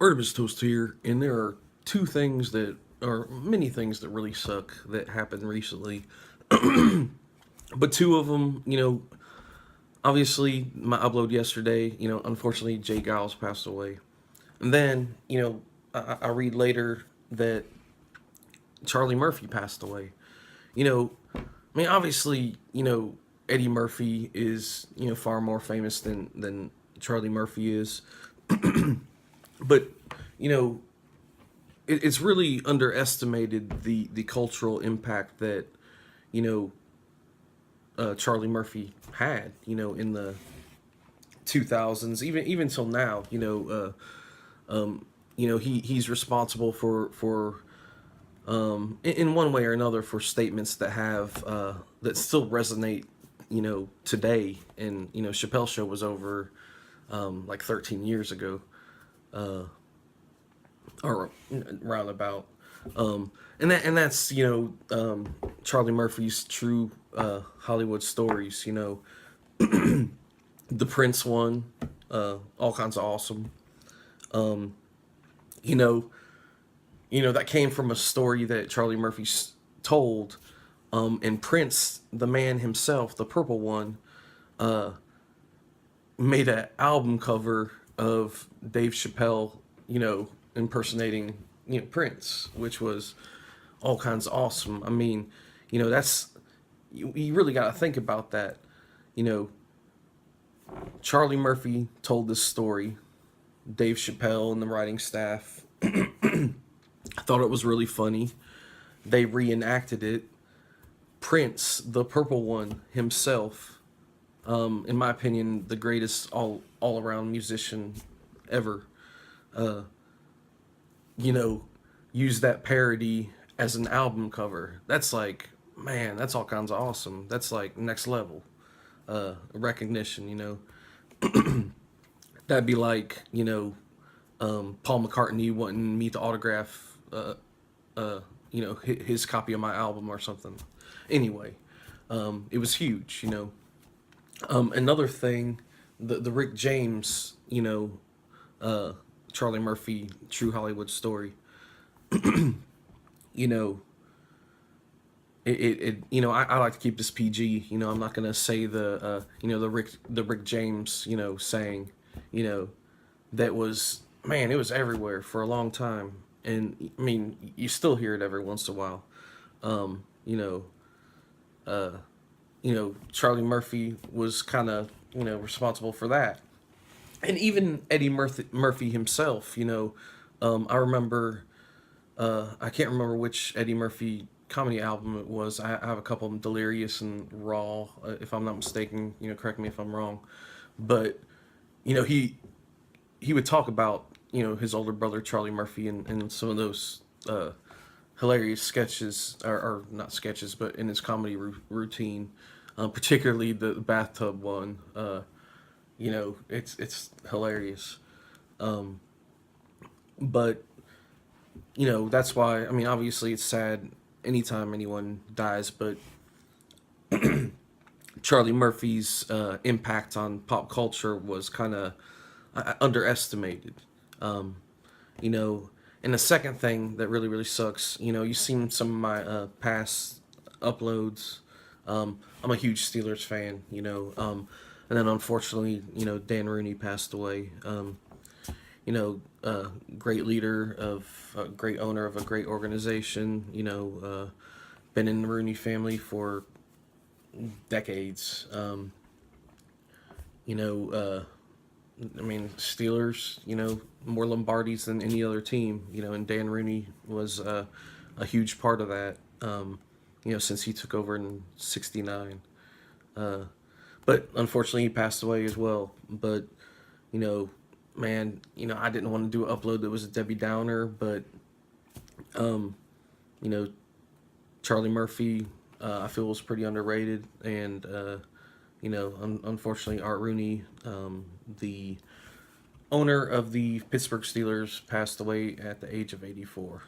Artemis Toast here, and there are two things that are many things that really suck that happened recently. But two of them, obviously my upload yesterday, unfortunately Jay Giles passed away. And then, I read later that Charlie Murphy passed away. I mean, obviously, Eddie Murphy is, far more famous than Charlie Murphy is. But, you know, it's really underestimated the cultural impact that you know Charlie Murphy had. In the 2000s, even till now. He's responsible for in one way or another for statements that have that still resonate. Today, and Chappelle's show was over like 13 years ago, or roundabout. And that's Charlie Murphy's true Hollywood stories. The Prince one, all kinds of awesome. Um, you know, that came from a story that Charlie Murphy told. And Prince, the man himself, the purple one, made an album cover of Dave Chappelle, impersonating Prince, which was all kinds of awesome. I mean, that's you really got to think about that. You know, Charlie Murphy told this story. Dave Chappelle and the writing staff thought it was really funny. They reenacted it. Prince, the purple one himself, in my opinion, the greatest all around musician ever. Uh, you know, use that parody as an album cover. That's like, man, that's all kinds of awesome. That's like next level recognition. That'd be like Paul McCartney wanting me to autograph his copy of my album or something. Anyway, it was huge. Another thing, the Rick James, uh, Charlie Murphy, True Hollywood Story. you know, I like to keep this PG. I'm not gonna say the Rick James, saying, you know, that was, man, it was everywhere for a long time, and I mean, you still hear it every once in a while. Um, you know, uh, Charlie Murphy was kind of responsible for that, and even Eddie Murphy himself. I remember I can't remember which Eddie Murphy comedy album it was. I have a couple of them, Delirious and Raw, if I'm not mistaken. Correct me if I'm wrong, but he would talk about his older brother Charlie Murphy and some of those hilarious sketches, or not sketches, but in his comedy routine, particularly the bathtub one. It's hilarious. Um, but that's why, I mean, obviously it's sad anytime anyone dies, but Charlie Murphy's impact on pop culture was kind of underestimated. Um, you know, and the second thing that really, really sucks, you've seen some of my past uploads. I'm a huge Steelers fan, and then unfortunately, Dan Rooney passed away. Great leader of a great owner of a great organization. Been in the Rooney family for decades. You know, I mean, Steelers. More Lombardis than any other team. And Dan Rooney was a huge part of that. Since he took over in '69. Uh, but unfortunately, he passed away as well. But you know, man, I didn't want to do an upload that was a Debbie Downer, but um, you know, Charlie Murphy, I feel was pretty underrated, and unfortunately, Art Rooney, the owner of the Pittsburgh Steelers, passed away at the age of 84.